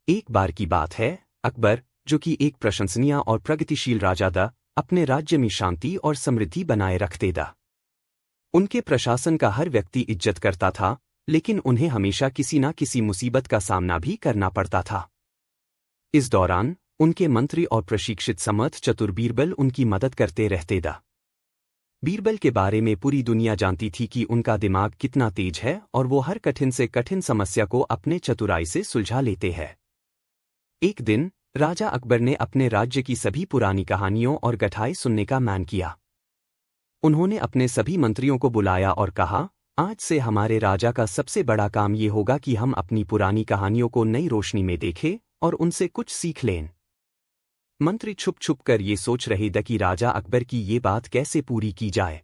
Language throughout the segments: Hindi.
एक बार की बात है, अकबर, जो कि एक प्रशंसनीय और प्रगतिशील राजा था, अपने राज्य में शांति और समृद्धि बनाए रखते था। उनके प्रशासन का हर व्यक्ति इज्जत करता था, लेकिन उन्हें हमेशा किसी न किसी मुसीबत का सामना भी करना पड़ता था। इस दौरान उनके मंत्री और प्रशिक्षित समर्थ चतुर बीरबल उनकी मदद करते रहते थे। बीरबल के बारे में पूरी दुनिया जानती थी कि उनका दिमाग कितना तेज है और वो हर कठिन से कठिन समस्या को अपने चतुराई से सुलझा लेते हैं। एक दिन राजा अकबर ने अपने राज्य की सभी पुरानी कहानियों और कथाएं सुनने का मन किया। उन्होंने अपने सभी मंत्रियों को बुलाया और कहा, आज से हमारे राजा का सबसे बड़ा काम ये होगा कि हम अपनी पुरानी कहानियों को नई रोशनी में देखें और उनसे कुछ सीख लें। मंत्री छुप छुप कर ये सोच रहे थे कि राजा अकबर की ये बात कैसे पूरी की जाए।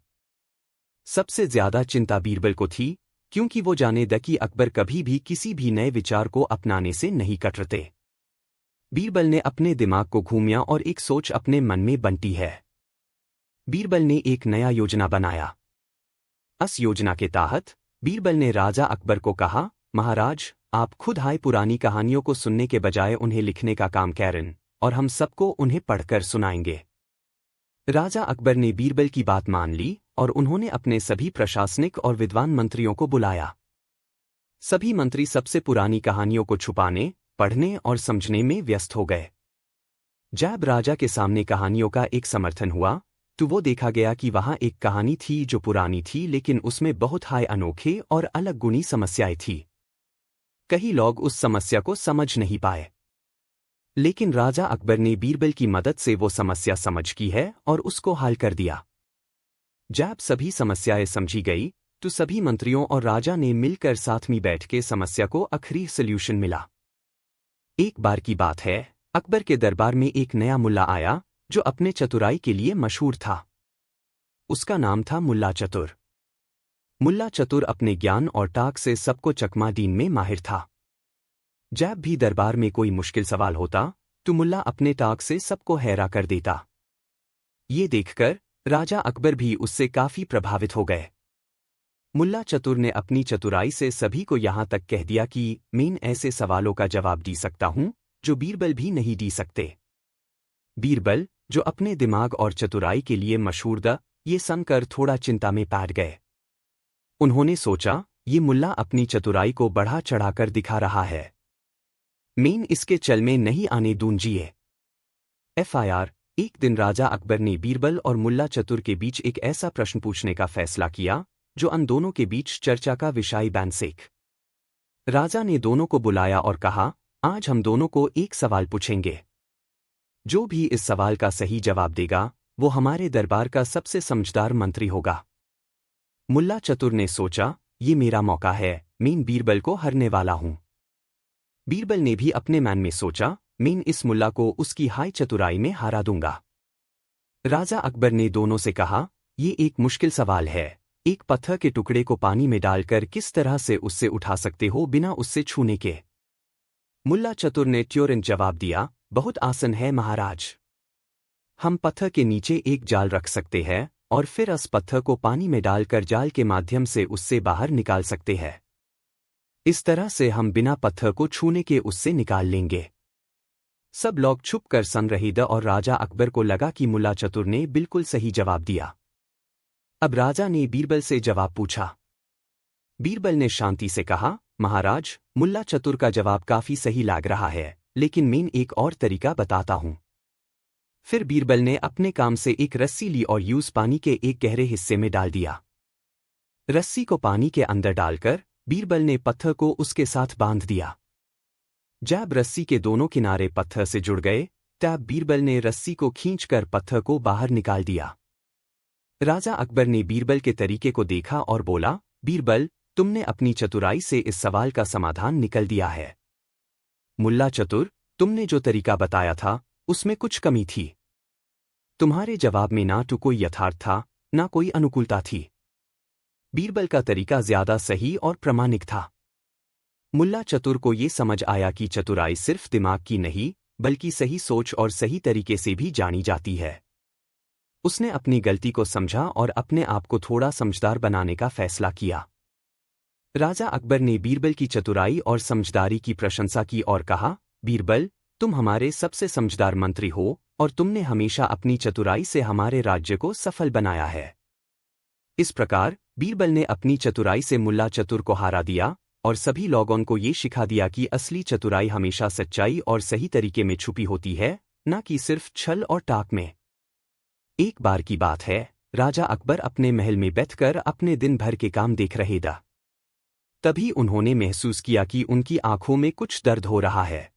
सबसे ज्यादा चिंता बीरबल को थी, क्योंकि वो जाने थे कि अकबर कभी भी किसी भी नए विचार को अपनाने से नहीं कतरते। बीरबल ने अपने दिमाग को घूमिया और एक सोच अपने मन में बनती है। बीरबल ने एक नया योजना बनाया। इस योजना के तहत बीरबल ने राजा अकबर को कहा, महाराज, आप खुद हाय पुरानी कहानियों को सुनने के बजाय उन्हें लिखने का काम करें और हम सबको उन्हें पढ़कर सुनाएंगे। राजा अकबर ने बीरबल की बात मान ली और उन्होंने अपने सभी प्रशासनिक और विद्वान मंत्रियों को बुलाया। सभी मंत्री सबसे पुरानी कहानियों को छुपाने, पढ़ने और समझने में व्यस्त हो गए। जब राजा के सामने कहानियों का एक समर्थन हुआ, तो वो देखा गया कि वहां एक कहानी थी जो पुरानी थी, लेकिन उसमें बहुत हाय अनोखे और अलग गुणी समस्याएं थी। कई लोग उस समस्या को समझ नहीं पाए, लेकिन राजा अकबर ने बीरबल की मदद से वो समस्या समझ की है और उसको हल कर दिया। जब सभी समस्याएं समझी गई, तो सभी मंत्रियों और राजा ने मिलकर साथ में बैठ के समस्या को आखिरी सॉल्यूशन मिला। एक बार की बात है, अकबर के दरबार में एक नया मुल्ला आया जो अपने चतुराई के लिए मशहूर था। उसका नाम था मुल्ला चतुर। मुल्ला चतुर अपने ज्ञान और ताक से सबको चकमा दीन में माहिर था। जब भी दरबार में कोई मुश्किल सवाल होता, तो मुल्ला अपने ताक से सबको हैरा कर देता। ये देखकर राजा अकबर भी उससे काफी प्रभावित हो गए। मुल्ला चतुर ने अपनी चतुराई से सभी को यहां तक कह दिया कि मैं ऐसे सवालों का जवाब दे सकता हूं जो बीरबल भी नहीं दे सकते। बीरबल, जो अपने दिमाग और चतुराई के लिए मशहूर था, ये सुनकर थोड़ा चिंता में पड़ गए। उन्होंने सोचा, ये मुल्ला अपनी चतुराई को बढ़ा चढ़ाकर दिखा रहा है, मैं इसके चल में नहीं आने दूंजिए। FIR, एक दिन राजा अकबर ने बीरबल और मुल्ला चतुर के बीच एक ऐसा प्रश्न पूछने का फैसला किया जो उन दोनों के बीच चर्चा का विषय बन सके। राजा ने दोनों को बुलाया और कहा, आज हम दोनों को एक सवाल पूछेंगे। जो भी इस सवाल का सही जवाब देगा, वो हमारे दरबार का सबसे समझदार मंत्री होगा। मुल्ला चतुर ने सोचा, ये मेरा मौका है, मैं बीरबल को हरने वाला हूं। बीरबल ने भी अपने मन में सोचा, मैं इस मुल्ला को उसकी हाय चतुराई में हरा दूंगा। राजा अकबर ने दोनों से कहा, ये एक मुश्किल सवाल है, एक पत्थर के टुकड़े को पानी में डालकर किस तरह से उससे उठा सकते हो बिना उससे छूने के। मुल्ला चतुर ने तुरंत जवाब दिया, बहुत आसान है महाराज। हम पत्थर के नीचे एक जाल रख सकते हैं और फिर उस पत्थर को पानी में डालकर जाल के माध्यम से उससे बाहर निकाल सकते हैं। इस तरह से हम बिना पत्थर को छूने के उससे निकाल लेंगे। सब लोग छुप कर सुन रहे थे और राजा अकबर को लगा कि मुल्ला चतुर ने बिल्कुल सही जवाब दिया। अब राजा ने बीरबल से जवाब पूछा। बीरबल ने शांति से कहा, महाराज, मुल्ला चतुर का जवाब काफी सही लग रहा है, लेकिन मैं एक और तरीका बताता हूं। फिर बीरबल ने अपने काम से एक रस्सी ली और उस पानी के एक गहरे हिस्से में डाल दिया। रस्सी को पानी के अंदर डालकर बीरबल ने पत्थर को उसके साथ बांध दिया। जब रस्सी के दोनों किनारे पत्थर से जुड़ गए, तब बीरबल ने रस्सी को खींचकर पत्थर को बाहर निकाल दिया। राजा अकबर ने बीरबल के तरीके को देखा और बोला, बीरबल, तुमने अपनी चतुराई से इस सवाल का समाधान निकल दिया है। मुल्ला चतुर, तुमने जो तरीका बताया था, उसमें कुछ कमी थी। तुम्हारे जवाब में ना तो कोई यथार्थ था, ना कोई अनुकूलता थी। बीरबल का तरीका ज्यादा सही और प्रामाणिक था। मुल्ला चतुर को ये समझ आया कि चतुराई सिर्फ दिमाग की नहीं, बल्कि सही सोच और सही तरीके से भी जानी जाती है। उसने अपनी गलती को समझा और अपने आप को थोड़ा समझदार बनाने का फैसला किया। राजा अकबर ने बीरबल की चतुराई और समझदारी की प्रशंसा की और कहा, बीरबल, तुम हमारे सबसे समझदार मंत्री हो और तुमने हमेशा अपनी चतुराई से हमारे राज्य को सफल बनाया है। इस प्रकार बीरबल ने अपनी चतुराई से मुल्ला चतुर को हरा दिया और सभी लोगों को ये सिखा दिया कि असली चतुराई हमेशा सच्चाई और सही तरीके में छुपी होती है, न कि सिर्फ छल और टाक में। एक बार की बात है, राजा अकबर अपने महल में बैठकर अपने दिन भर के काम देख रहे थे। तभी उन्होंने महसूस किया कि उनकी आंखों में कुछ दर्द हो रहा है।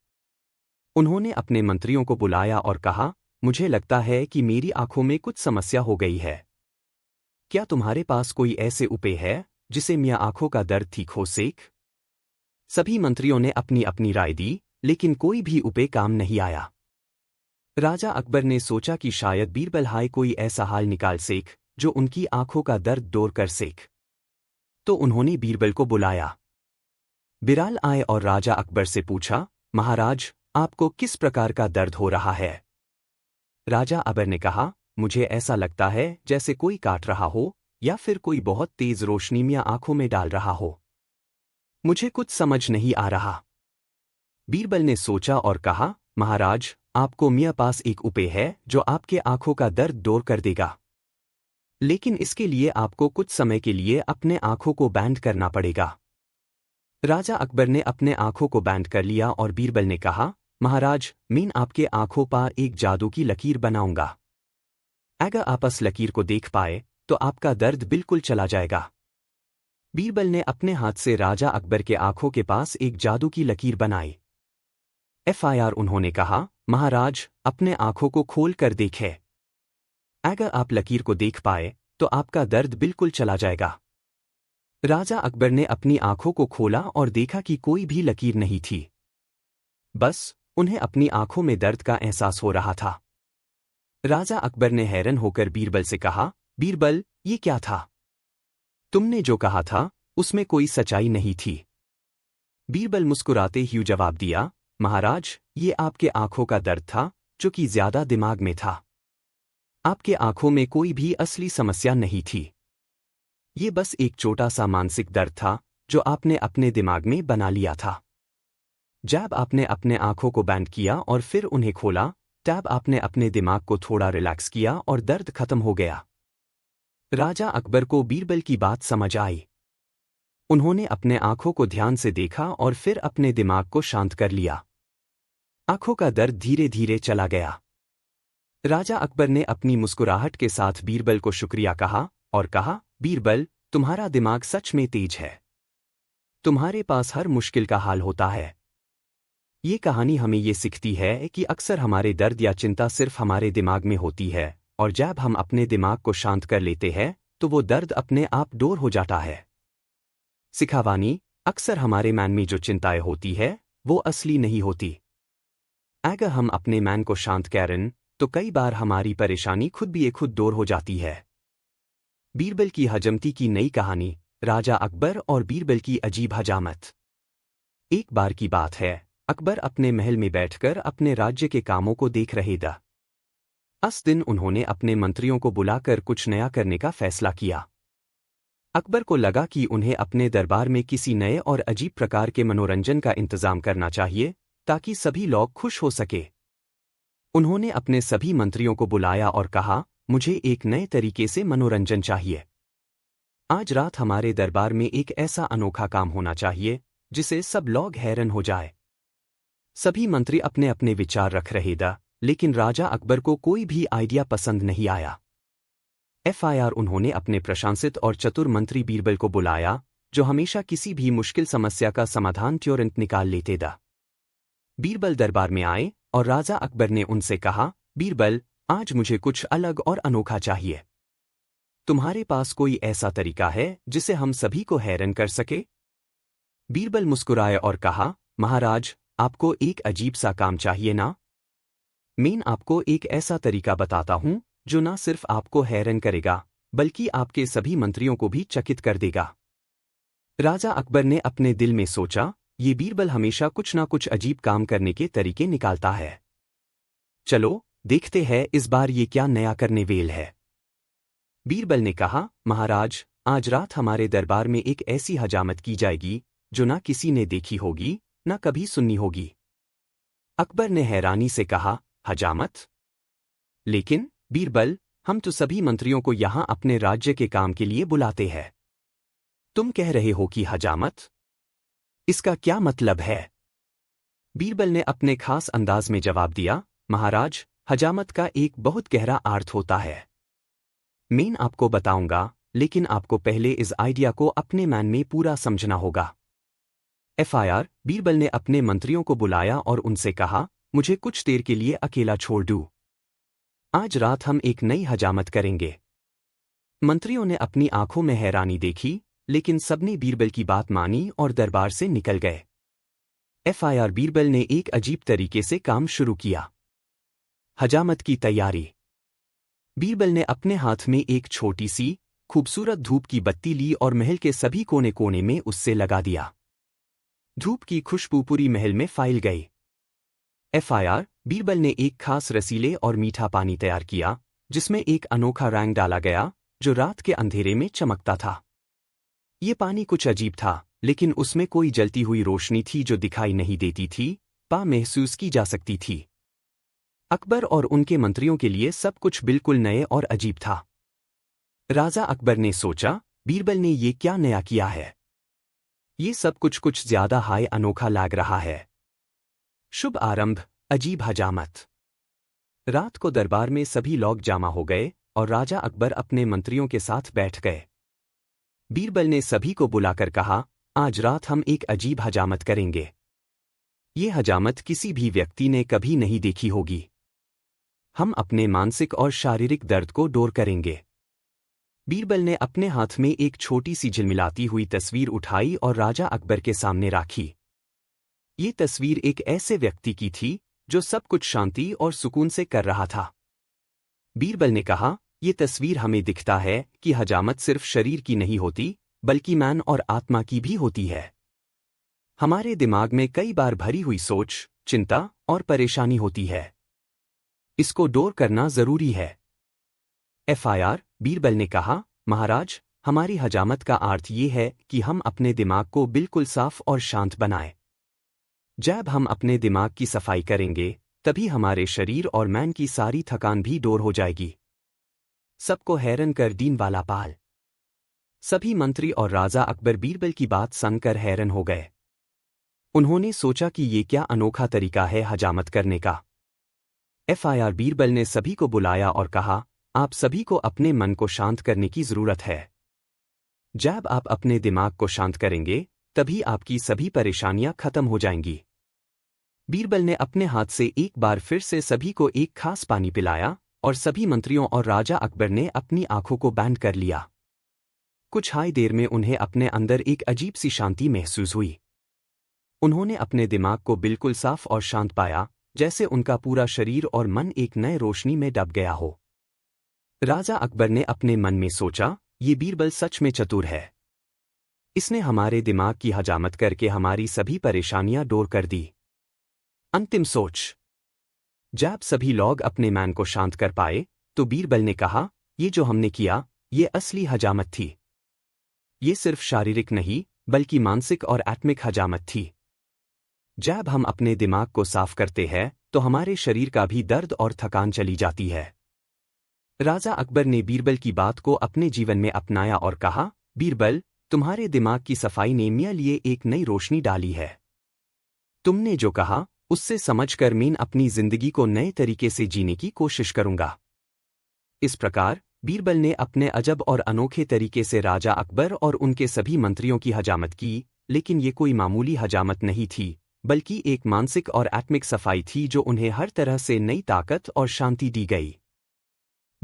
उन्होंने अपने मंत्रियों को बुलाया और कहा, मुझे लगता है कि मेरी आंखों में कुछ समस्या हो गई है। क्या तुम्हारे पास कोई ऐसे उपाय है जिसे मेरी आंखों का दर्द ठीक हो सके? सभी मंत्रियों ने अपनी अपनी राय दी, लेकिन कोई भी उपाय काम नहीं आया। राजा अकबर ने सोचा कि शायद बीरबल हाय कोई ऐसा हाल निकाल सके जो उनकी आंखों का दर्द दूर कर सके। तो उन्होंने बीरबल को बुलाया। बिराल आए और राजा अकबर से पूछा, महाराज, आपको किस प्रकार का दर्द हो रहा है? राजा अकबर ने कहा, मुझे ऐसा लगता है जैसे कोई काट रहा हो या फिर कोई बहुत तेज रोशनी मेरी आंखों में डाल रहा हो। मुझे कुछ समझ नहीं आ रहा। बीरबल ने सोचा और कहा, महाराज, आपको मेरे पास एक उपाय है जो आपके आंखों का दर्द दूर कर देगा। लेकिन इसके लिए आपको कुछ समय के लिए अपने आंखों को बैंड करना पड़ेगा। राजा अकबर ने अपने आंखों को बैंड कर लिया और बीरबल ने कहा, महाराज, मैं आपके आंखों पर एक जादू की लकीर बनाऊंगा। अगर आप इस लकीर को देख पाए तो आपका दर्द बिल्कुल चला जाएगा। बीरबल ने अपने हाथ से राजा अकबर के आंखों के पास एक जादू की लकीर बनाई। FIR उन्होंने कहा, महाराज, अपने आंखों को खोल कर देखें। अगर आप लकीर को देख पाए तो आपका दर्द बिल्कुल चला जाएगा। राजा अकबर ने अपनी आंखों को खोला और देखा कि कोई भी लकीर नहीं थी। बस उन्हें अपनी आंखों में दर्द का एहसास हो रहा था। राजा अकबर ने हैरान होकर बीरबल से कहा, बीरबल, ये क्या था? तुमने जो कहा था उसमें कोई सच्चाई नहीं थी। बीरबल मुस्कुराते हुए जवाब दिया, महाराज, ये आपके आंखों का दर्द था जो कि ज्यादा दिमाग में था। आपके आंखों में कोई भी असली समस्या नहीं थी। ये बस एक छोटा सा मानसिक दर्द था जो आपने अपने दिमाग में बना लिया था। जब आपने अपने आंखों को बैंड किया और फिर उन्हें खोला, तब आपने अपने दिमाग को थोड़ा रिलैक्स किया और दर्द खत्म हो गया। राजा अकबर को बीरबल की बात समझ आई। उन्होंने अपने आंखों को ध्यान से देखा और फिर अपने दिमाग को शांत कर लिया। आंखों का दर्द धीरे धीरे चला गया। राजा अकबर ने अपनी मुस्कुराहट के साथ बीरबल को शुक्रिया कहा और कहा, बीरबल, तुम्हारा दिमाग सच में तेज है। तुम्हारे पास हर मुश्किल का हाल होता है। ये कहानी हमें ये सिखाती है कि अक्सर हमारे दर्द या चिंता सिर्फ हमारे दिमाग में होती है और जब हम अपने दिमाग को शांत कर लेते हैं तो वो दर्द अपने आप दूर हो जाता है। सिखावानी, अक्सर हमारे मन में जो चिंताएं होती है वो असली नहीं होती। अगर हम अपने मन को शांत करें तो कई बार हमारी परेशानी खुद भी खुद दूर हो जाती है। बीरबल की हजमती की नई कहानी, राजा अकबर और बीरबल की अजीब हजामत। एक बार की बात है, अकबर अपने महल में बैठकर अपने राज्य के कामों को देख रहे थे। उस दिन उन्होंने अपने मंत्रियों को बुलाकर कुछ नया करने का फैसला किया। अकबर को लगा कि उन्हें अपने दरबार में किसी नए और अजीब प्रकार के मनोरंजन का इंतजाम करना चाहिए ताकि सभी लोग खुश हो सके। उन्होंने अपने सभी मंत्रियों को बुलाया और कहा, मुझे एक नए तरीके से मनोरंजन चाहिए। आज रात हमारे दरबार में एक ऐसा अनोखा काम होना चाहिए जिसे सब लोग हैरान हो जाए। सभी मंत्री अपने अपने विचार रख रहे थे, लेकिन राजा अकबर को कोई भी आइडिया पसंद नहीं आया। FIR उन्होंने अपने प्रशंसित और चतुर मंत्री बीरबल को बुलाया, जो हमेशा किसी भी मुश्किल समस्या का समाधान तुरंत निकाल लेते थे। बीरबल दरबार में आए और राजा अकबर ने उनसे कहा, बीरबल, आज मुझे कुछ अलग और अनोखा चाहिए। तुम्हारे पास कोई ऐसा तरीका है जिसे हम सभी को हैरान कर सके? बीरबल मुस्कुराए और कहा, महाराज, आपको एक अजीब सा काम चाहिए ना? मैं आपको एक ऐसा तरीका बताता हूं जो ना सिर्फ आपको हैरान करेगा बल्कि आपके सभी मंत्रियों को भी चकित कर देगा। राजा अकबर ने अपने दिल में सोचा, ये बीरबल हमेशा कुछ ना कुछ अजीब काम करने के तरीके निकालता है। चलो देखते हैं इस बार ये क्या नया करने वेल है। बीरबल ने कहा, महाराज, आज रात हमारे दरबार में एक ऐसी हजामत की जाएगी जो ना किसी ने देखी होगी ना कभी सुनी होगी। अकबर ने हैरानी से कहा, हजामत? लेकिन बीरबल, हम तो सभी मंत्रियों को यहाँ अपने राज्य के काम के लिए बुलाते हैं। तुम कह रहे हो कि हजामत? इसका क्या मतलब है? बीरबल ने अपने खास अंदाज में जवाब दिया, महाराज, हजामत का एक बहुत गहरा अर्थ होता है। मैं आपको बताऊंगा, लेकिन आपको पहले इस आइडिया को अपने मन में पूरा समझना होगा। FIR, बीरबल ने अपने मंत्रियों को बुलाया और उनसे कहा, मुझे कुछ देर के लिए अकेला छोड़ दो। आज रात हम एक नई हजामत करेंगे। मंत्रियों ने अपनी आंखों में हैरानी देखी, लेकिन सबने बीरबल की बात मानी और दरबार से निकल गए। FIR, बीरबल ने एक अजीब तरीके से काम शुरू किया। हजामत की तैयारी। बीरबल ने अपने हाथ में एक छोटी सी, खूबसूरत धूप की बत्ती ली और महल के सभी कोने कोने में उससे लगा दिया। धूप की खुशबू पूरी महल में फैल गई। FIR, बीरबल ने एक खास रसीले और मीठा पानी तैयार किया, जिसमें एक अनोखा रंग डाला गया, जो रात के अंधेरे में चमकता था। ये पानी कुछ अजीब था, लेकिन उसमें कोई जलती हुई रोशनी थी जो दिखाई नहीं देती थी, महसूस की जा सकती थी। अकबर और उनके मंत्रियों के लिए सब कुछ बिल्कुल नए और अजीब था। राजा अकबर ने सोचा, बीरबल ने ये क्या नया किया है? ये सब कुछ ज्यादा हाई अनोखा लग रहा है। शुभ आरंभ, अजीब हजामत। रात को दरबार में सभी लोग जमा हो गए और राजा अकबर अपने मंत्रियों के साथ बैठ गए। बीरबल ने सभी को बुलाकर कहा, आज रात हम एक अजीब हजामत करेंगे। ये हजामत किसी भी व्यक्ति ने कभी नहीं देखी होगी। हम अपने मानसिक और शारीरिक दर्द को दूर करेंगे। बीरबल ने अपने हाथ में एक छोटी सी झिलमिलाती हुई तस्वीर उठाई और राजा अकबर के सामने रखी। ये तस्वीर एक ऐसे व्यक्ति की थी जो सब कुछ शांति और सुकून से कर रहा था। बीरबल ने कहा, ये तस्वीर हमें दिखता है कि हजामत सिर्फ शरीर की नहीं होती, बल्कि मन और आत्मा की भी होती है। हमारे दिमाग में कई बार भरी हुई सोच, चिंता और परेशानी होती है। इसको दूर करना जरूरी है। FIR, बीरबल ने कहा, महाराज, हमारी हजामत का अर्थ ये है कि हम अपने दिमाग को बिल्कुल साफ और शांत बनाएं। जब हम अपने दिमाग की सफाई करेंगे, तभी हमारे शरीर और मन की सारी थकान भी दूर हो जाएगी। सबको हैरान कर दीन वाला पाल। सभी मंत्री और राजा अकबर बीरबल की बात सुनकर हैरान हो गए। उन्होंने सोचा कि ये क्या अनोखा तरीका है हजामत करने का। FIR, बीरबल ने सभी को बुलाया और कहा, आप सभी को अपने मन को शांत करने की जरूरत है। जब आप अपने दिमाग को शांत करेंगे, तभी आपकी सभी परेशानियां खत्म हो जाएंगी। बीरबल ने अपने हाथ से एक बार फिर से सभी को एक खास पानी पिलाया और सभी मंत्रियों और राजा अकबर ने अपनी आंखों को बंद कर लिया। कुछ हाई देर में उन्हें अपने अंदर एक अजीब सी शांति महसूस हुई। उन्होंने अपने दिमाग को बिल्कुल साफ और शांत पाया, जैसे उनका पूरा शरीर और मन एक नए रोशनी में डूब गया हो। राजा अकबर ने अपने मन में सोचा, ये बीरबल सच में चतुर है। इसने हमारे दिमाग की हजामत करके हमारी सभी परेशानियां दूर कर दी। अंतिम सोच। जब सभी लोग अपने मन को शांत कर पाए, तो बीरबल ने कहा, ये जो हमने किया, ये असली हजामत थी। ये सिर्फ शारीरिक नहीं, बल्कि मानसिक और आत्मिक हजामत थी। जब हम अपने दिमाग को साफ करते हैं, तो हमारे शरीर का भी दर्द और थकान चली जाती है। राजा अकबर ने बीरबल की बात को अपने जीवन में अपनाया और कहा, बीरबल, तुम्हारे दिमाग की सफाई ने मेरे लिए एक नई रोशनी डाली है। तुमने जो कहा, उससे समझकर मैं अपनी जिंदगी को नए तरीके से जीने की कोशिश करूंगा। इस प्रकार बीरबल ने अपने अजब और अनोखे तरीके से राजा अकबर और उनके सभी मंत्रियों की हजामत की, लेकिन ये कोई मामूली हजामत नहीं थी, बल्कि एक मानसिक और आत्मिक सफाई थी जो उन्हें हर तरह से नई ताकत और शांति दी गई।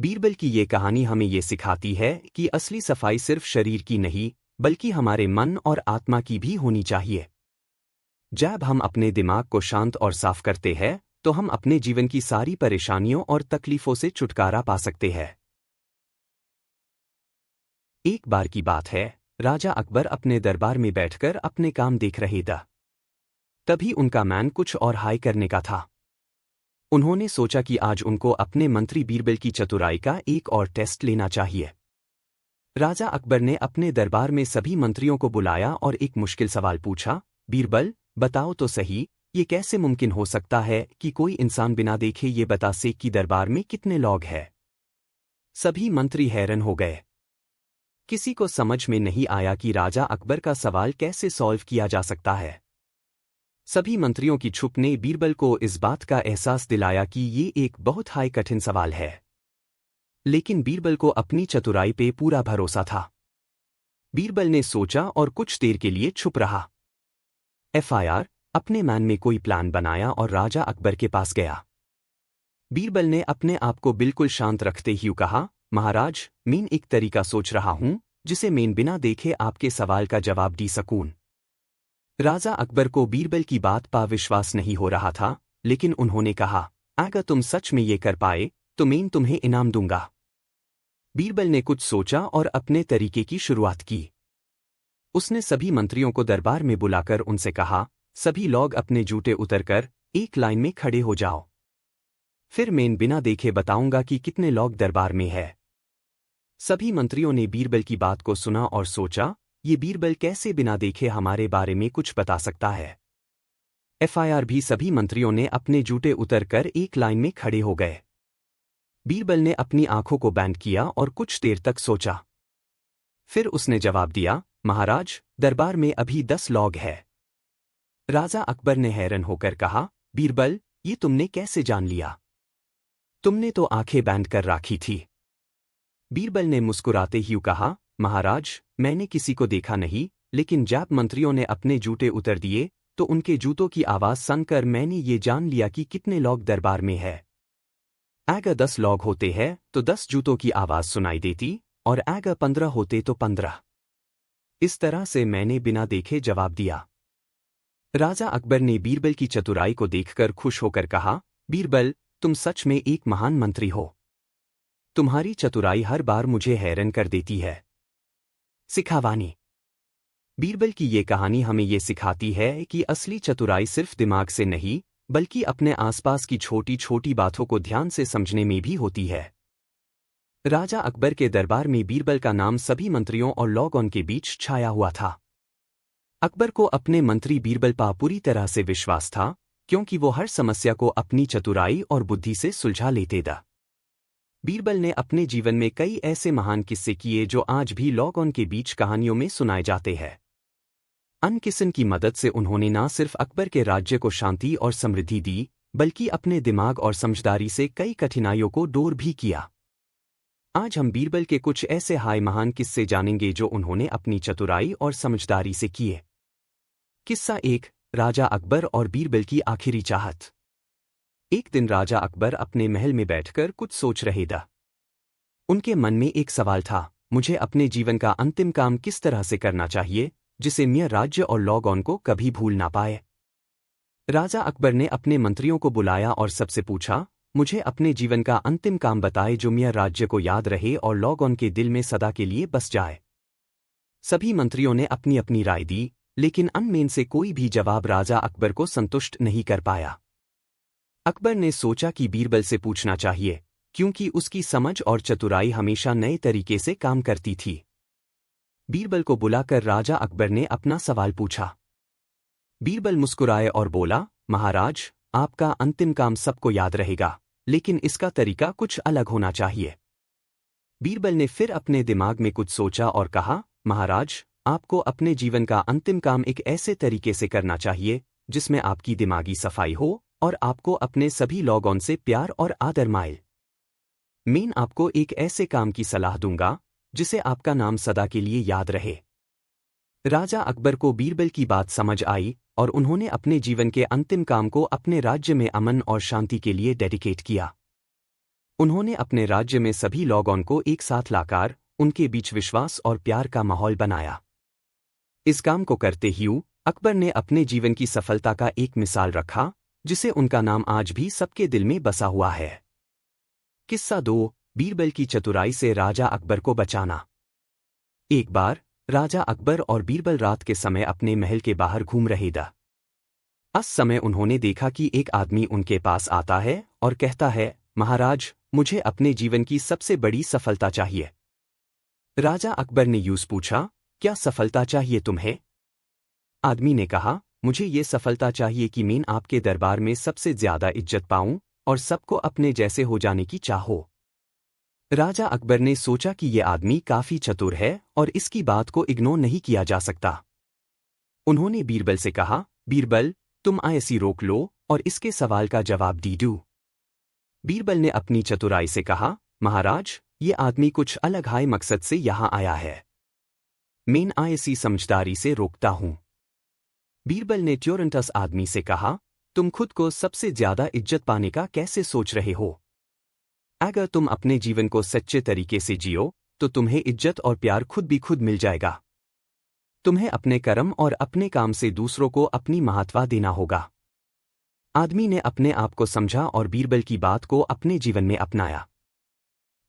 बीरबल की ये कहानी हमें ये सिखाती है कि असली सफाई सिर्फ शरीर की नहीं, बल्कि हमारे मन और आत्मा की भी होनी चाहिए। जब हम अपने दिमाग को शांत और साफ करते हैं, तो हम अपने जीवन की सारी परेशानियों और तकलीफों से छुटकारा पा सकते हैं। एक बार की बात है, राजा अकबर अपने दरबार में बैठकर अपने काम देख रहे थे। तभी उनका मन कुछ और हाई करने का था। उन्होंने सोचा कि आज उनको अपने मंत्री बीरबल की चतुराई का एक और टेस्ट लेना चाहिए। राजा अकबर ने अपने दरबार में सभी मंत्रियों को बुलाया और एक मुश्किल सवाल पूछा, बीरबल, बताओ तो सही, ये कैसे मुमकिन हो सकता है कि कोई इंसान बिना देखे ये बता से कि दरबार में कितने लोग हैं? सभी मंत्री हैरान हो गए। किसी को समझ में नहीं आया कि राजा अकबर का सवाल कैसे सॉल्व किया जा सकता है। सभी मंत्रियों की चुप ने बीरबल को इस बात का एहसास दिलाया कि ये एक बहुत हाई कठिन सवाल है। लेकिन बीरबल को अपनी चतुराई पे पूरा भरोसा था। बीरबल ने सोचा और कुछ देर के लिए चुप रहा। FIR अपने मन में कोई प्लान बनाया और राजा अकबर के पास गया। बीरबल ने अपने आप को बिल्कुल शांत रखते ही कहा, महाराज, मैं एक तरीका सोच रहा हूं जिसे मैं बिना देखे आपके सवाल का जवाब दे सकूं। राजा अकबर को बीरबल की बात पर विश्वास नहीं हो रहा था, लेकिन उन्होंने कहा, अगर तुम सच में ये कर पाए तो मैं तुम्हें इनाम दूंगा। बीरबल ने कुछ सोचा और अपने तरीके की शुरुआत की। उसने सभी मंत्रियों को दरबार में बुलाकर उनसे कहा, सभी लोग अपने जूते उतरकर एक लाइन में खड़े हो जाओ। फिर मैं बिना देखे बताऊंगा कि कितने लोग दरबार में है। सभी मंत्रियों ने बीरबल की बात को सुना और सोचा, ये बीरबल कैसे बिना देखे हमारे बारे में कुछ बता सकता है। FIR भी सभी मंत्रियों ने अपने जूते उतरकर एक लाइन में खड़े हो गए। बीरबल ने अपनी आंखों को बंद किया और कुछ देर तक सोचा। फिर उसने जवाब दिया, महाराज, दरबार में अभी 10 लोग हैं। राजा अकबर ने हैरान होकर कहा, बीरबल, ये तुमने कैसे जान लिया? तुमने तो आंखें बंद कर रखी थी। बीरबल ने मुस्कुराते ही कहा, महाराज, मैंने किसी को देखा नहीं, लेकिन जब मंत्रियों ने अपने जूते उतर दिए तो उनके जूतों की आवाज सुनकर मैंने ये जान लिया कि कितने लोग दरबार में है। अगर 10 लोग होते हैं तो 10 जूतों की आवाज सुनाई देती, और अगर 15 होते तो 15। इस तरह से मैंने बिना देखे जवाब दिया। राजा अकबर ने बीरबल की चतुराई को देखकर खुश होकर कहा, बीरबल, तुम सच में एक महान मंत्री हो। तुम्हारी चतुराई हर बार मुझे हैरान कर देती है। सिखावानी। बीरबल की ये कहानी हमें ये सिखाती है कि असली चतुराई सिर्फ दिमाग से नहीं, बल्कि अपने आसपास की छोटी छोटी बातों को ध्यान से समझने में भी होती है। राजा अकबर के दरबार में बीरबल का नाम सभी मंत्रियों और लोगों के बीच छाया हुआ था। अकबर को अपने मंत्री बीरबल पर पूरी तरह से विश्वास था, क्योंकि वो हर समस्या को अपनी चतुराई और बुद्धि से सुलझा लेते थे। बीरबल ने अपने जीवन में कई ऐसे महान किस्से किए जो आज भी लोगों के बीच कहानियों में सुनाए जाते हैं। अन्य किस्सों की मदद से उन्होंने न सिर्फ अकबर के राज्य को शांति और समृद्धि दी, बल्कि अपने दिमाग और समझदारी से कई कठिनाइयों को दूर भी किया। आज हम बीरबल के कुछ ऐसे हाय महान किस्से जानेंगे जो उन्होंने अपनी चतुराई और समझदारी से किए। किस्सा 1, राजा अकबर और बीरबल की आखिरी चाहत। एक दिन राजा अकबर अपने महल में बैठकर कुछ सोच रहे थे। उनके मन में एक सवाल था, मुझे अपने जीवन का अंतिम काम किस तरह से करना चाहिए जिसे मैं राज्य और लोगों को कभी भूल ना पाए। राजा अकबर ने अपने मंत्रियों को बुलाया और सबसे पूछा, मुझे अपने जीवन का अंतिम काम बताए जो मैं राज्य को याद रहे और लोगों के दिल में सदा के लिए बस जाए। सभी मंत्रियों ने अपनी अपनी राय दी, लेकिन उनमें से कोई भी जवाब राजा अकबर को संतुष्ट नहीं कर पाया। अकबर ने सोचा कि बीरबल से पूछना चाहिए, क्योंकि उसकी समझ और चतुराई हमेशा नए तरीके से काम करती थी। बीरबल को बुलाकर राजा अकबर ने अपना सवाल पूछा। बीरबल मुस्कुराए और बोला, महाराज, आपका अंतिम काम सबको याद रहेगा, लेकिन इसका तरीका कुछ अलग होना चाहिए। बीरबल ने फिर अपने दिमाग में कुछ सोचा और कहा, महाराज, आपको अपने जीवन का अंतिम काम एक ऐसे तरीके से करना चाहिए जिसमें आपकी दिमागी सफाई हो और आपको अपने सभी लोगों से प्यार और आदर मिले। मैं आपको एक ऐसे काम की सलाह दूंगा जिसे आपका नाम सदा के लिए याद रहे। राजा अकबर को बीरबल की बात समझ आई और उन्होंने अपने जीवन के अंतिम काम को अपने राज्य में अमन और शांति के लिए डेडिकेट किया। उन्होंने अपने राज्य में सभी लोगों को एक साथ लाकर उनके बीच विश्वास और प्यार का माहौल बनाया। इस काम को करते हुए अकबर ने अपने जीवन की सफलता का एक मिसाल रखा, जिसे उनका नाम आज भी सबके दिल में बसा हुआ है। किस्सा 2, बीरबल की चतुराई से राजा अकबर को बचाना। एक बार राजा अकबर और बीरबल रात के समय अपने महल के बाहर घूम रहे थे। उस समय उन्होंने देखा कि एक आदमी उनके पास आता है और कहता है, महाराज, मुझे अपने जीवन की सबसे बड़ी सफलता चाहिए। राजा अकबर ने यूं पूछा, क्या सफलता चाहिए तुम्हें? आदमी ने कहा, मुझे ये सफलता चाहिए कि मैं आपके दरबार में सबसे ज्यादा इज्जत पाऊं और सबको अपने जैसे हो जाने की चाह हो। राजा अकबर ने सोचा कि ये आदमी काफी चतुर है और इसकी बात को इग्नोर नहीं किया जा सकता। उन्होंने बीरबल से कहा, बीरबल, तुम ऐसी रोक लो और इसके सवाल का जवाब दी दो। बीरबल ने अपनी चतुराई से कहा, महाराज, ये आदमी कुछ अलग हाय मकसद से यहाँ आया है। मैं ऐसी समझदारी से रोकता हूं। बीरबल ने ट्योरंटस आदमी से कहा, तुम खुद को सबसे ज्यादा इज्जत पाने का कैसे सोच रहे हो? अगर तुम अपने जीवन को सच्चे तरीके से जियो तो तुम्हें इज्जत और प्यार खुद भी खुद मिल जाएगा। तुम्हें अपने कर्म और अपने काम से दूसरों को अपनी महत्व देना होगा। आदमी ने अपने आप को समझा और बीरबल की बात को अपने जीवन में अपनाया।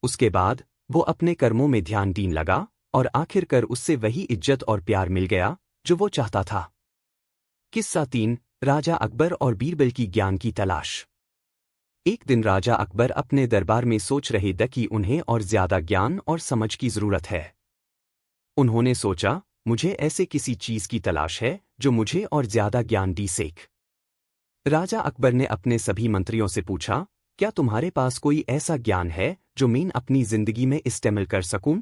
उसके बाद वो अपने कर्मों में ध्यान देने लगा और आखिरकार उससे वही इज्जत और प्यार मिल गया जो वो चाहता था। किस्सा 3, राजा अकबर और बीरबल की ज्ञान की तलाश। एक दिन राजा अकबर अपने दरबार में सोच रहे थे कि उन्हें और ज्यादा ज्ञान और समझ की जरूरत है। उन्होंने सोचा, मुझे ऐसे किसी चीज की तलाश है जो मुझे और ज्यादा ज्ञान दी सेक। राजा अकबर ने अपने सभी मंत्रियों से पूछा, क्या तुम्हारे पास कोई ऐसा ज्ञान है जो मैं अपनी जिंदगी में इस्तेमाल कर सकूं?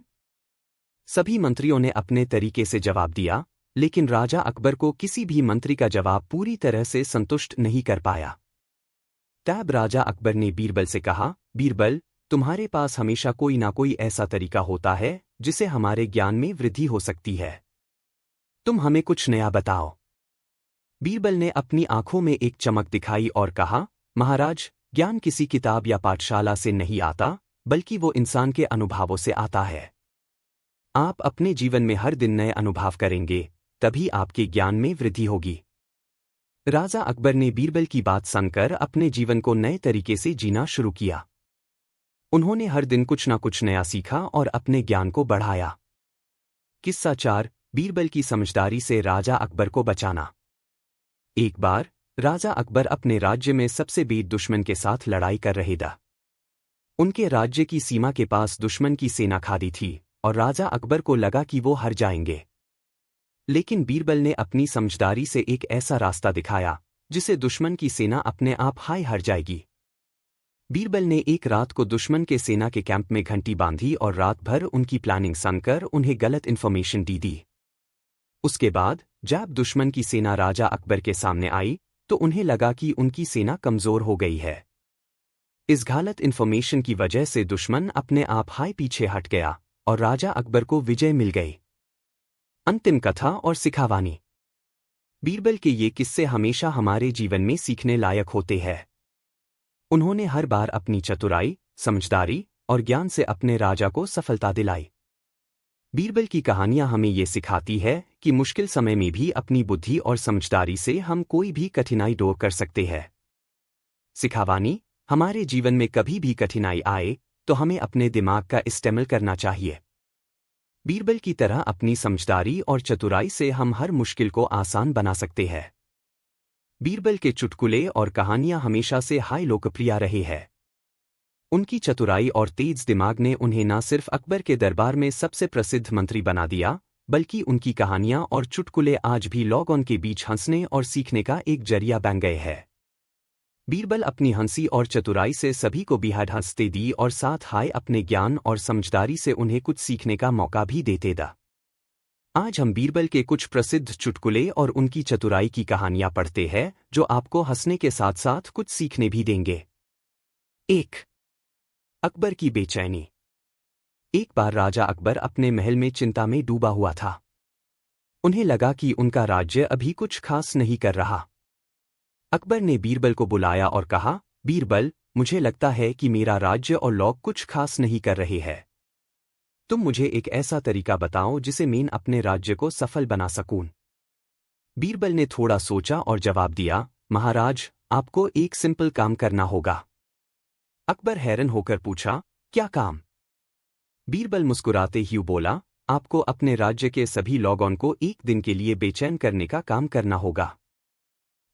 सभी मंत्रियों ने अपने तरीके से जवाब दिया, लेकिन राजा अकबर को किसी भी मंत्री का जवाब पूरी तरह से संतुष्ट नहीं कर पाया। तब राजा अकबर ने बीरबल से कहा, बीरबल, तुम्हारे पास हमेशा कोई ना कोई ऐसा तरीका होता है जिसे हमारे ज्ञान में वृद्धि हो सकती है। तुम हमें कुछ नया बताओ। बीरबल ने अपनी आंखों में एक चमक दिखाई और कहा, महाराज, ज्ञान किसी किताब या पाठशाला से नहीं आता, बल्कि वो इंसान के अनुभवों से आता है। आप अपने जीवन में हर दिन नए अनुभव करेंगे, तभी आपके ज्ञान में वृद्धि होगी। राजा अकबर ने बीरबल की बात सुनकर अपने जीवन को नए तरीके से जीना शुरू किया। उन्होंने हर दिन कुछ ना कुछ नया सीखा और अपने ज्ञान को बढ़ाया। किस्सा 4, बीरबल की समझदारी से राजा अकबर को बचाना। एक बार राजा अकबर अपने राज्य में सबसे बड़े दुश्मन के साथ लड़ाई कर रहे थे। उनके राज्य की सीमा के पास दुश्मन की सेना खड़ी थी और राजा अकबर को लगा कि वो हार जाएंगे। लेकिन बीरबल ने अपनी समझदारी से एक ऐसा रास्ता दिखाया जिसे दुश्मन की सेना अपने आप हार जाएगी। बीरबल ने एक रात को दुश्मन के सेना के कैंप में घंटी बांधी और रात भर उनकी प्लानिंग सुनकर उन्हें गलत इन्फॉर्मेशन दी। उसके बाद जब दुश्मन की सेना राजा अकबर के सामने आई तो उन्हें लगा कि उनकी सेना कमजोर हो गई है। इस गलत इन्फॉर्मेशन की वजह से दुश्मन अपने आप पीछे हट गया और राजा अकबर को विजय मिल गई। अंतिम कथा और सिखावानी। बीरबल के ये किस्से हमेशा हमारे जीवन में सीखने लायक होते हैं। उन्होंने हर बार अपनी चतुराई, समझदारी और ज्ञान से अपने राजा को सफलता दिलाई। बीरबल की कहानियां हमें ये सिखाती है कि मुश्किल समय में भी अपनी बुद्धि और समझदारी से हम कोई भी कठिनाई दूर कर सकते हैं। सिखावानी, हमारे जीवन में कभी भी कठिनाई आए तो हमें अपने दिमाग का इस्तेमाल करना चाहिए। बीरबल की तरह अपनी समझदारी और चतुराई से हम हर मुश्किल को आसान बना सकते हैं। बीरबल के चुटकुले और कहानियां हमेशा से लोकप्रिय रहे हैं। उनकी चतुराई और तेज दिमाग ने उन्हें न सिर्फ अकबर के दरबार में सबसे प्रसिद्ध मंत्री बना दिया, बल्कि उनकी कहानियां और चुटकुले आज भी लोगों के बीच हंसने और सीखने का एक जरिया बन गए हैं। बीरबल अपनी हंसी और चतुराई से सभी को बेहद हंसते दी और साथ अपने ज्ञान और समझदारी से उन्हें कुछ सीखने का मौका भी देते दा। आज हम बीरबल के कुछ प्रसिद्ध चुटकुले और उनकी चतुराई की कहानियां पढ़ते हैं जो आपको हंसने के साथ साथ कुछ सीखने भी देंगे। 1. अकबर की बेचैनी। एक बार राजा अकबर अपने महल में चिंता में डूबा हुआ था। उन्हें लगा कि उनका राज्य अभी कुछ खास नहीं कर रहा। अकबर ने बीरबल को बुलाया और कहा, बीरबल, मुझे लगता है कि मेरा राज्य और लोग कुछ खास नहीं कर रहे हैं। तुम मुझे एक ऐसा तरीका बताओ जिसे मैं अपने राज्य को सफल बना सकूं। बीरबल ने थोड़ा सोचा और जवाब दिया, महाराज, आपको एक सिंपल काम करना होगा। अकबर हैरान होकर पूछा, क्या काम? बीरबल मुस्कुराते ही बोला, आपको अपने राज्य के सभी लोगों को एक दिन के लिए बेचैन करने का काम करना होगा।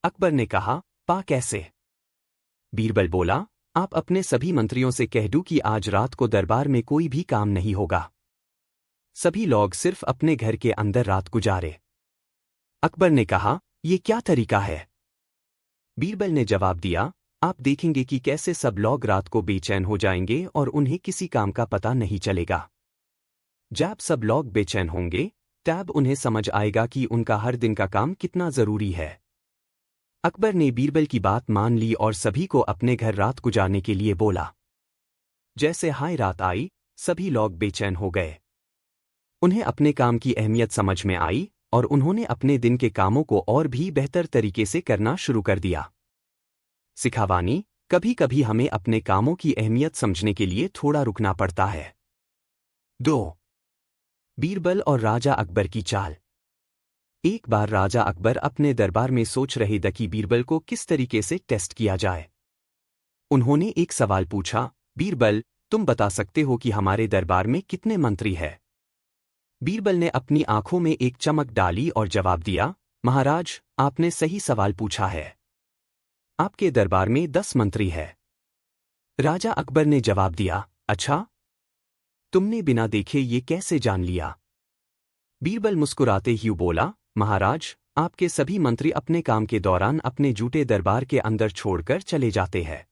अकबर ने कहा, पा कैसे? बीरबल बोला, आप अपने सभी मंत्रियों से कह दो कि आज रात को दरबार में कोई भी काम नहीं होगा। सभी लोग सिर्फ अपने घर के अंदर रात गुजारे। अकबर ने कहा, ये क्या तरीका है? बीरबल ने जवाब दिया, आप देखेंगे कि कैसे सब लोग रात को बेचैन हो जाएंगे और उन्हें किसी काम का पता नहीं चलेगा। जब सब लोग बेचैन होंगे, तब उन्हें समझ आएगा कि उनका हर दिन का काम कितना जरूरी है। अकबर ने बीरबल की बात मान ली और सभी को अपने घर रात गुजारने के लिए बोला। जैसे हाय रात आई, सभी लोग बेचैन हो गए। उन्हें अपने काम की अहमियत समझ में आई और उन्होंने अपने दिन के कामों को और भी बेहतर तरीके से करना शुरू कर दिया। सिखावानी, कभी कभी हमें अपने कामों की अहमियत समझने के लिए थोड़ा रुकना पड़ता है। 2. बीरबल और राजा अकबर की चाल। एक बार राजा अकबर अपने दरबार में सोच रहे थे कि बीरबल को किस तरीके से टेस्ट किया जाए। उन्होंने एक सवाल पूछा, बीरबल, तुम बता सकते हो कि हमारे दरबार में कितने मंत्री हैं? बीरबल ने अपनी आंखों में एक चमक डाली और जवाब दिया, महाराज, आपने सही सवाल पूछा है। आपके दरबार में 10 मंत्री हैं। राजा अकबर ने जवाब दिया, अच्छा? तुमने बिना देखे ये कैसे जान लिया? बीरबल मुस्कुराते ही बोला, महाराज, आपके सभी मंत्री अपने काम के दौरान अपने जूते दरबार के अंदर छोड़कर चले जाते हैं।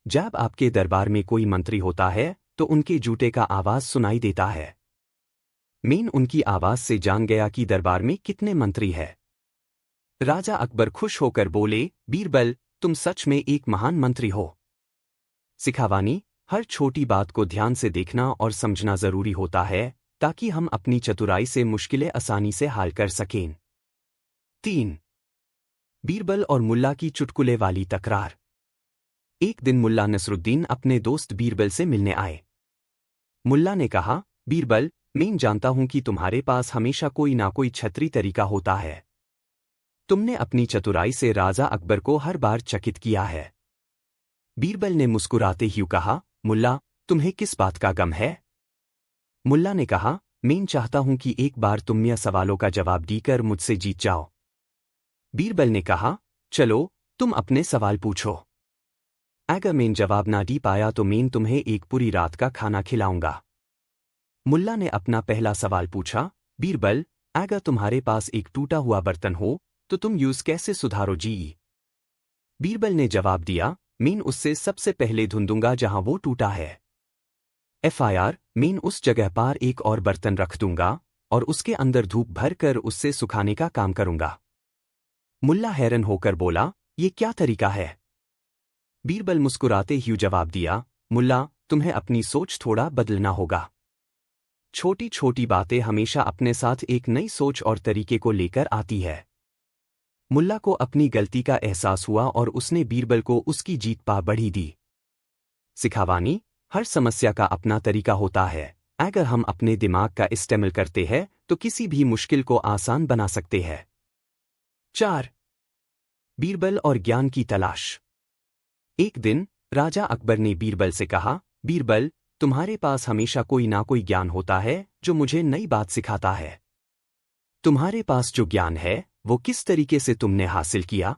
जब आपके दरबार में कोई मंत्री होता है तो उनके जूते का आवाज सुनाई देता है। मैं उनकी आवाज से जान गया कि दरबार में कितने मंत्री हैं। राजा अकबर खुश होकर बोले, बीरबल, तुम सच में एक महान मंत्री हो। सिखावानी, हर छोटी बात को ध्यान से देखना और समझना जरूरी होता है ताकि हम अपनी चतुराई से मुश्किलें आसानी से हल कर सकें। 3. बीरबल और मुल्ला की चुटकुले वाली तकरार। एक दिन मुल्ला नसरुद्दीन अपने दोस्त बीरबल से मिलने आए। मुल्ला ने कहा, बीरबल, मैं जानता हूं कि तुम्हारे पास हमेशा कोई ना कोई छतरी तरीका होता है। तुमने अपनी चतुराई से राजा अकबर को हर बार चकित किया है। बीरबल ने मुस्कुराते ही कहा, मुल्ला, तुम्हें किस बात का गम है? मुल्ला ने कहा, मैं चाहता हूं कि एक बार तुम यह सवालों का जवाब देकर मुझसे जीत जाओ। बीरबल ने कहा, चलो, तुम अपने सवाल पूछो। अगर मैं जवाब ना दे पाया तो मैं तुम्हें एक पूरी रात का खाना खिलाऊंगा। मुल्ला ने अपना पहला सवाल पूछा, बीरबल, अगर तुम्हारे पास एक टूटा हुआ बर्तन हो तो तुम यूज कैसे सुधारो जी? बीरबल ने जवाब दिया, मैं उससे सबसे पहले धुंधूंगा जहां वो टूटा है। FIR, मैं उस जगह पर एक और बर्तन रख दूंगा और उसके अंदर धूप भर कर उससे सुखाने का काम करूंगा। मुल्ला हैरान होकर बोला, ये क्या तरीका है? बीरबल मुस्कुराते ही जवाब दिया, मुल्ला, तुम्हें अपनी सोच थोड़ा बदलना होगा। छोटी छोटी बातें हमेशा अपने साथ एक नई सोच और तरीके को लेकर आती है। मुल्ला को अपनी गलती का एहसास हुआ और उसने बीरबल को उसकी जीत पा बढ़ी दी। सिखावानी, हर समस्या का अपना तरीका होता है। अगर हम अपने दिमाग का इस्तेमाल करते हैं तो किसी भी मुश्किल को आसान बना सकते हैं। 4. बीरबल और ज्ञान की तलाश। एक दिन राजा अकबर ने बीरबल से कहा, बीरबल, तुम्हारे पास हमेशा कोई ना कोई ज्ञान होता है जो मुझे नई बात सिखाता है। तुम्हारे पास जो ज्ञान है वो किस तरीके से तुमने हासिल किया?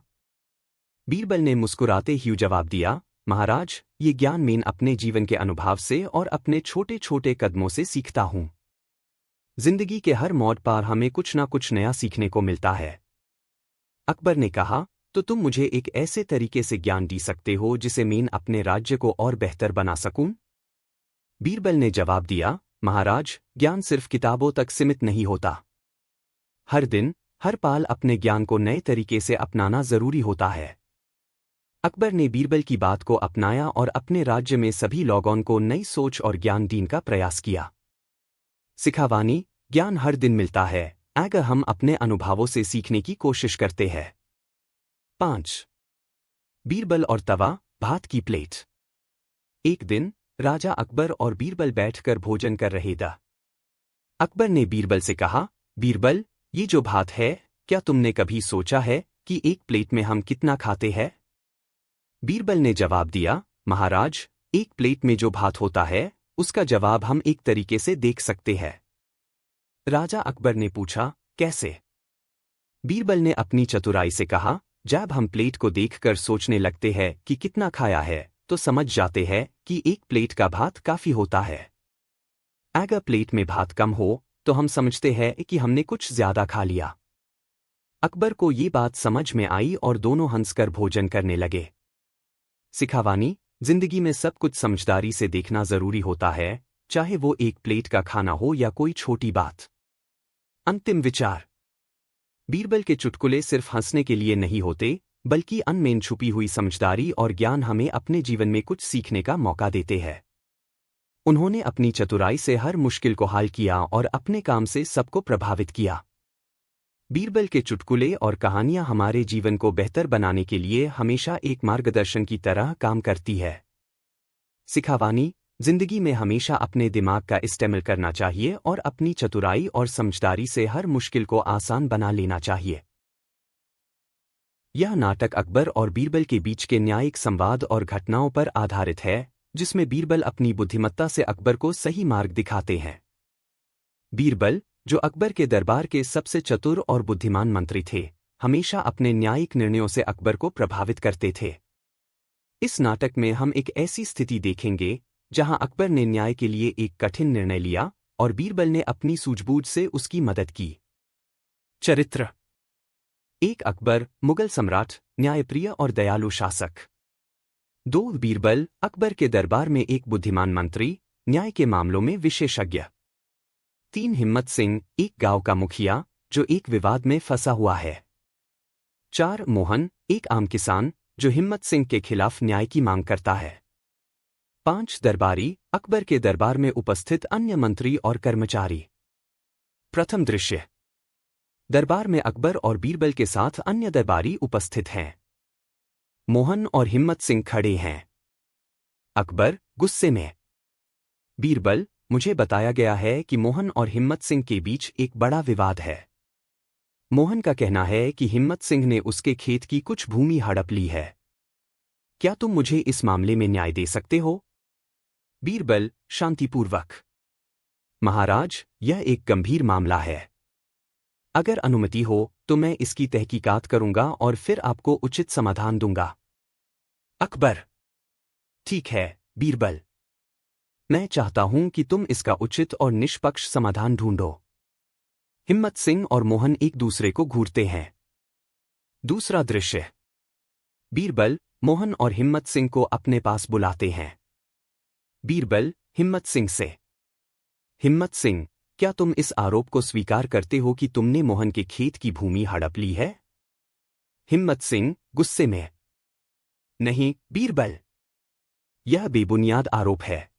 बीरबल ने मुस्कुराते ही जवाब दिया, महाराज, ये ज्ञान मैं अपने जीवन के अनुभव से और अपने छोटे छोटे कदमों से सीखता हूं। जिंदगी के हर मोड़ पर हमें कुछ ना कुछ नया सीखने को मिलता है। अकबर ने कहा, तो तुम मुझे एक ऐसे तरीके से ज्ञान दे सकते हो जिसे मैं अपने राज्य को और बेहतर बना सकूं? बीरबल ने जवाब दिया, महाराज, ज्ञान सिर्फ किताबों तक सीमित नहीं होता। हर दिन, हर पल अपने ज्ञान को नए तरीके से अपनाना जरूरी होता है। अकबर ने बीरबल की बात को अपनाया और अपने राज्य में सभी लोगों को नई सोच और ज्ञान देने का प्रयास किया। सिखावानी, ज्ञान हर दिन मिलता है अगर हम अपने अनुभवों से सीखने की कोशिश करते हैं। 5. बीरबल और तवा, भात की प्लेट। एक दिन राजा अकबर और बीरबल बैठकर भोजन कर रहे थे। अकबर ने बीरबल से कहा, बीरबल, ये जो भात है, क्या तुमने कभी सोचा है कि एक प्लेट में हम कितना खाते हैं? बीरबल ने जवाब दिया, महाराज, एक प्लेट में जो भात होता है उसका जवाब हम एक तरीके से देख सकते हैं। राजा अकबर ने पूछा, कैसे? बीरबल ने अपनी चतुराई से कहा, जब हम प्लेट को देखकर सोचने लगते हैं कि कितना खाया है तो समझ जाते हैं कि एक प्लेट का भात काफी होता है। अगर प्लेट में भात कम हो तो हम समझते हैं कि हमने कुछ ज्यादा खा लिया। अकबर को ये बात समझ में आई और दोनों हंसकर भोजन करने लगे। सिखावानी, जिंदगी में सब कुछ समझदारी से देखना जरूरी होता है, चाहे वो एक प्लेट का खाना हो या कोई छोटी बात। अंतिम विचार। बीरबल के चुटकुले सिर्फ हंसने के लिए नहीं होते, बल्कि अनमेन छुपी हुई समझदारी और ज्ञान हमें अपने जीवन में कुछ सीखने का मौका देते हैं। उन्होंने अपनी चतुराई से हर मुश्किल को हल किया और अपने काम से सबको प्रभावित किया। बीरबल के चुटकुले और कहानियां हमारे जीवन को बेहतर बनाने के लिए हमेशा एक मार्गदर्शन की तरह काम करती है। सिखावानी, जिंदगी में हमेशा अपने दिमाग का इस्तेमाल करना चाहिए और अपनी चतुराई और समझदारी से हर मुश्किल को आसान बना लेना चाहिए। यह नाटक अकबर और बीरबल के बीच के न्यायिक संवाद और घटनाओं पर आधारित है, जिसमें बीरबल अपनी बुद्धिमत्ता से अकबर को सही मार्ग दिखाते हैं। बीरबल, जो अकबर के दरबार के सबसे चतुर और बुद्धिमान मंत्री थे, हमेशा अपने न्यायिक निर्णयों से अकबर को प्रभावित करते थे। इस नाटक में हम एक ऐसी स्थिति देखेंगे जहां अकबर ने न्याय के लिए एक कठिन निर्णय लिया और बीरबल ने अपनी सूझबूझ से उसकी मदद की। चरित्र। एक अकबर, मुगल सम्राट, न्यायप्रिय और दयालु शासक। 2 बीरबल, अकबर के दरबार में एक बुद्धिमान मंत्री, न्याय के मामलों में विशेषज्ञ। 3 हिम्मत सिंह, एक गांव का मुखिया जो एक विवाद में फंसा हुआ है। 4 मोहन, एक आम किसान जो हिम्मत सिंह के खिलाफ न्याय की मांग करता है। 5 दरबारी, अकबर के दरबार में उपस्थित अन्य मंत्री और कर्मचारी। प्रथम दृश्य। दरबार में अकबर और बीरबल के साथ अन्य दरबारी उपस्थित हैं। मोहन और हिम्मत सिंह खड़े हैं। अकबर, गुस्से में। बीरबल, मुझे बताया गया है कि मोहन और हिम्मत सिंह के बीच एक बड़ा विवाद है। मोहन का कहना है कि हिम्मत सिंह ने उसके खेत की कुछ भूमि हड़प ली है। क्या तुम मुझे इस मामले में न्याय दे सकते हो? बीरबल, शांतिपूर्वक। महाराज, यह एक गंभीर मामला है। अगर अनुमति हो तो मैं इसकी तहकीकात करूंगा और फिर आपको उचित समाधान दूंगा। अकबर, ठीक है, बीरबल। मैं चाहता हूं कि तुम इसका उचित और निष्पक्ष समाधान ढूंढो। हिम्मत सिंह और मोहन एक दूसरे को घूरते हैं। दूसरा दृश्य। बीरबल, मोहन और हिम्मत सिंह को अपने पास बुलाते हैं। बीरबल, हिम्मत सिंह से। हिम्मत सिंह, क्या तुम इस आरोप को स्वीकार करते हो कि तुमने मोहन के खेत की भूमि हड़प ली है? हिम्मत सिंह, गुस्से में। नहीं, बीरबल। यह बेबुनियाद आरोप है।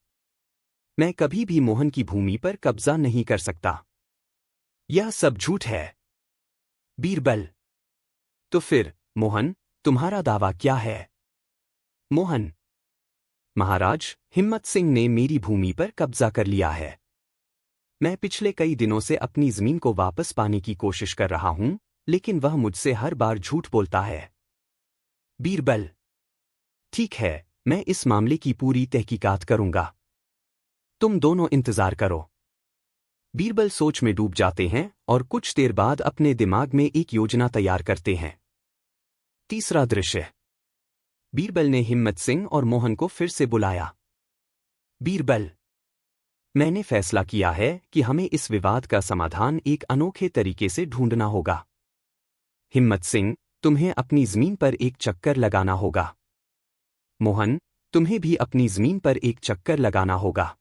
मैं कभी भी मोहन की भूमि पर कब्जा नहीं कर सकता। यह सब झूठ है। बीरबल, तो फिर, मोहन, तुम्हारा दावा क्या है? मोहन, महाराज, हिम्मत सिंह ने मेरी भूमि पर कब्जा कर लिया है। मैं पिछले कई दिनों से अपनी जमीन को वापस पाने की कोशिश कर रहा हूं, लेकिन वह मुझसे हर बार झूठ बोलता है। बीरबल, ठीक है, मैं इस मामले की पूरी तहकीकात करूंगा। तुम दोनों इंतजार करो। बीरबल सोच में डूब जाते हैं और कुछ देर बाद अपने दिमाग में एक योजना तैयार करते हैं। तीसरा दृश्य। बीरबल ने हिम्मत सिंह और मोहन को फिर से बुलाया। बीरबल, मैंने फैसला किया है कि हमें इस विवाद का समाधान एक अनोखे तरीके से ढूंढना होगा। हिम्मत सिंह, तुम्हें अपनी जमीन पर एक चक्कर लगाना होगा। मोहन, तुम्हें भी अपनी जमीन पर एक चक्कर लगाना होगा।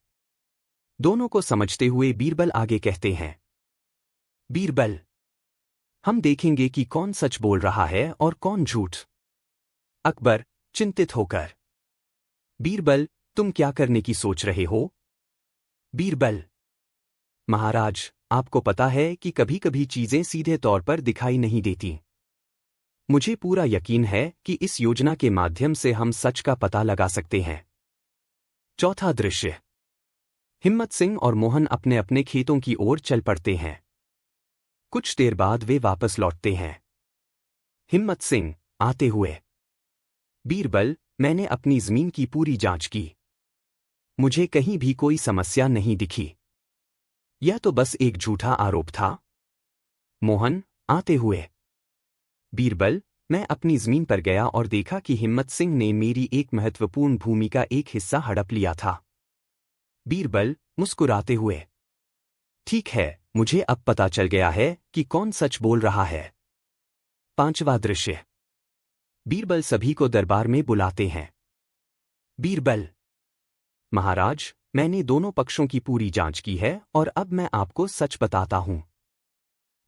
दोनों को समझते हुए बीरबल आगे कहते हैं। बीरबल, हम देखेंगे कि कौन सच बोल रहा है और कौन झूठ। अकबर, चिंतित होकर। बीरबल, तुम क्या करने की सोच रहे हो? बीरबल, महाराज, आपको पता है कि कभी कभी चीजें सीधे तौर पर दिखाई नहीं देती। मुझे पूरा यकीन है कि इस योजना के माध्यम से हम सच का पता लगा सकते हैं। चौथा दृश्य। हिम्मत सिंह और मोहन अपने अपने खेतों की ओर चल पड़ते हैं। कुछ देर बाद वे वापस लौटते हैं। हिम्मत सिंह, आते हुए। बीरबल, मैंने अपनी जमीन की पूरी जांच की। मुझे कहीं भी कोई समस्या नहीं दिखी। यह तो बस एक झूठा आरोप था। मोहन, आते हुए। बीरबल, मैं अपनी जमीन पर गया और देखा कि हिम्मत सिंह ने मेरी एक महत्वपूर्ण भूमि का एक हिस्सा हड़प लिया था। बीरबल, मुस्कुराते हुए। ठीक है, मुझे अब पता चल गया है कि कौन सच बोल रहा है। 5वां दृश्य। बीरबल सभी को दरबार में बुलाते हैं। बीरबल: महाराज, मैंने दोनों पक्षों की पूरी जांच की है और अब मैं आपको सच बताता हूं।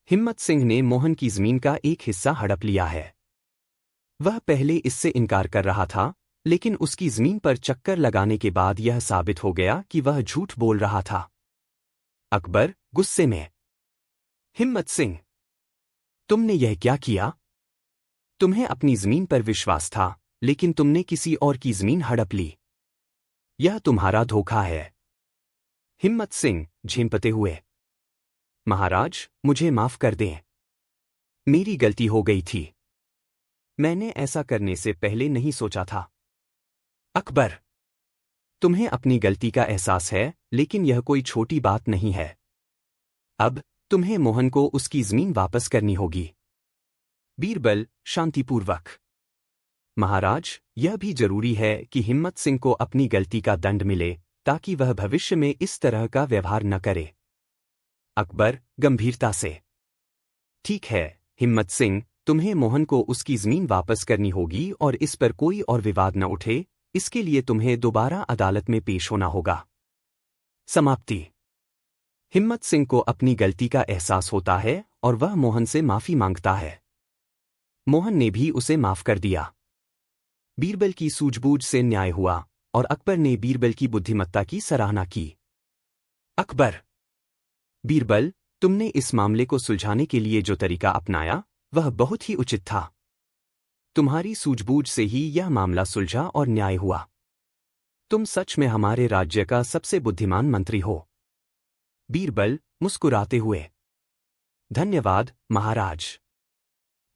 हिम्मत सिंह ने मोहन की जमीन का एक हिस्सा हड़प लिया है। वह पहले इससे इनकार कर रहा था, लेकिन उसकी जमीन पर चक्कर लगाने के बाद यह साबित हो गया कि वह झूठ बोल रहा था। अकबर गुस्से में: हिम्मत सिंह, तुमने यह क्या किया? तुम्हें अपनी जमीन पर विश्वास था, लेकिन तुमने किसी और की जमीन हड़प ली। यह तुम्हारा धोखा है। हिम्मत सिंह झेंपते हुए: महाराज, मुझे माफ कर दें। मेरी गलती हो गई थी। मैंने ऐसा करने से पहले नहीं सोचा था। अकबर: तुम्हें अपनी गलती का एहसास है, लेकिन यह कोई छोटी बात नहीं है। अब तुम्हें मोहन को उसकी जमीन वापस करनी होगी। बीरबल शांतिपूर्वक: महाराज, यह भी जरूरी है कि हिम्मत सिंह को अपनी गलती का दंड मिले, ताकि वह भविष्य में इस तरह का व्यवहार न करे। अकबर गंभीरता से: ठीक है हिम्मत सिंह, तुम्हें मोहन को उसकी जमीन वापस करनी होगी और इस पर कोई और विवाद न उठे, इसके लिए तुम्हें दोबारा अदालत में पेश होना होगा। समाप्ति। हिम्मत सिंह को अपनी गलती का एहसास होता है और वह मोहन से माफी मांगता है। मोहन ने भी उसे माफ कर दिया। बीरबल की सूझबूझ से न्याय हुआ और अकबर ने बीरबल की बुद्धिमत्ता की सराहना की। अकबर: बीरबल, तुमने इस मामले को सुलझाने के लिए जो तरीका अपनाया, वह बहुत ही उचित था। तुम्हारी सूझबूझ से ही यह मामला सुलझा और न्याय हुआ। तुम सच में हमारे राज्य का सबसे बुद्धिमान मंत्री हो। बीरबल मुस्कुराते हुए: धन्यवाद महाराज।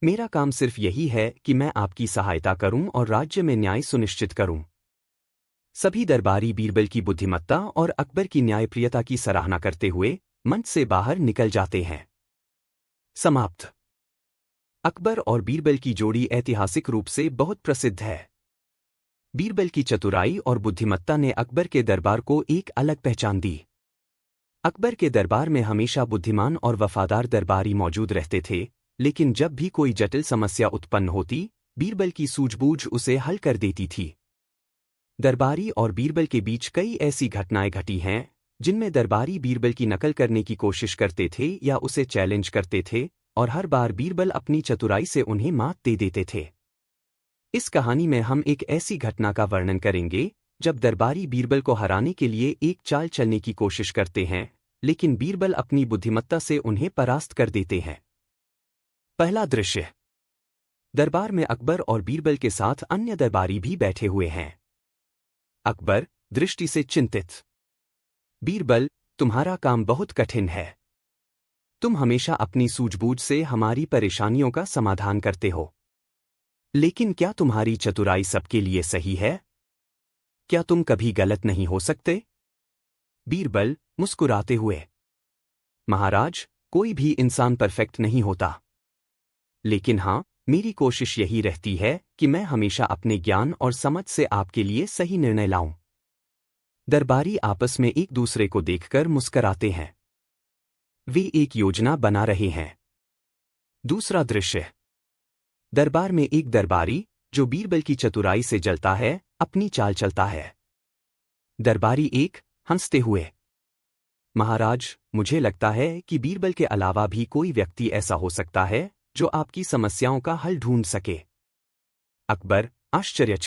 मेरा काम सिर्फ यही है कि मैं आपकी सहायता करूं और राज्य में न्याय सुनिश्चित करूं। सभी दरबारी बीरबल की बुद्धिमत्ता और अकबर की न्यायप्रियता की सराहना करते हुए मंच से बाहर निकल जाते हैं। समाप्त। अकबर और बीरबल की जोड़ी ऐतिहासिक रूप से बहुत प्रसिद्ध है। बीरबल की चतुराई और बुद्धिमत्ता ने अकबर के दरबार को एक अलग पहचान दी। अकबर के दरबार में हमेशा बुद्धिमान और वफादार दरबारी मौजूद रहते थे, लेकिन जब भी कोई जटिल समस्या उत्पन्न होती, बीरबल की सूझबूझ उसे हल कर देती थी। दरबारी और बीरबल के बीच कई ऐसी घटनाएं घटी हैं, जिनमें दरबारी बीरबल की नकल करने की कोशिश करते थे या उसे चैलेंज करते थे, और हर बार बीरबल अपनी चतुराई से उन्हें मात दे देते थे। इस कहानी में हम एक ऐसी घटना का वर्णन करेंगे, जब दरबारी बीरबल को हराने के लिए एक चाल चलने की कोशिश करते हैं, लेकिन बीरबल अपनी बुद्धिमत्ता से उन्हें परास्त कर देते हैं। पहला दृश्य। दरबार में अकबर और बीरबल के साथ अन्य दरबारी भी बैठे हुए हैं। अकबर दृष्टि से चिंतित: बीरबल, तुम्हारा काम बहुत कठिन है। तुम हमेशा अपनी सूझबूझ से हमारी परेशानियों का समाधान करते हो। लेकिन क्या तुम्हारी चतुराई सबके लिए सही है? क्या तुम कभी गलत नहीं हो सकते? बीरबल मुस्कुराते हुए: महाराज, कोई भी इंसान परफेक्ट नहीं होता। लेकिन हाँ, मेरी कोशिश यही रहती है कि मैं हमेशा अपने ज्ञान और समझ से आपके लिए सही निर्णय लाऊं। दरबारी आपस में एक दूसरे को देखकर मुस्कराते हैं। वे एक योजना बना रहे हैं। दूसरा दृश्य। दरबार में एक दरबारी, जो बीरबल की चतुराई से जलता है, अपनी चाल चलता है। दरबारी एक हंसते हुए: महाराज, मुझे लगता है कि बीरबल के अलावा भी कोई व्यक्ति ऐसा हो सकता है जो आपकी समस्याओं का हल ढूंढ सके। अकबर आश्चर्यचकित: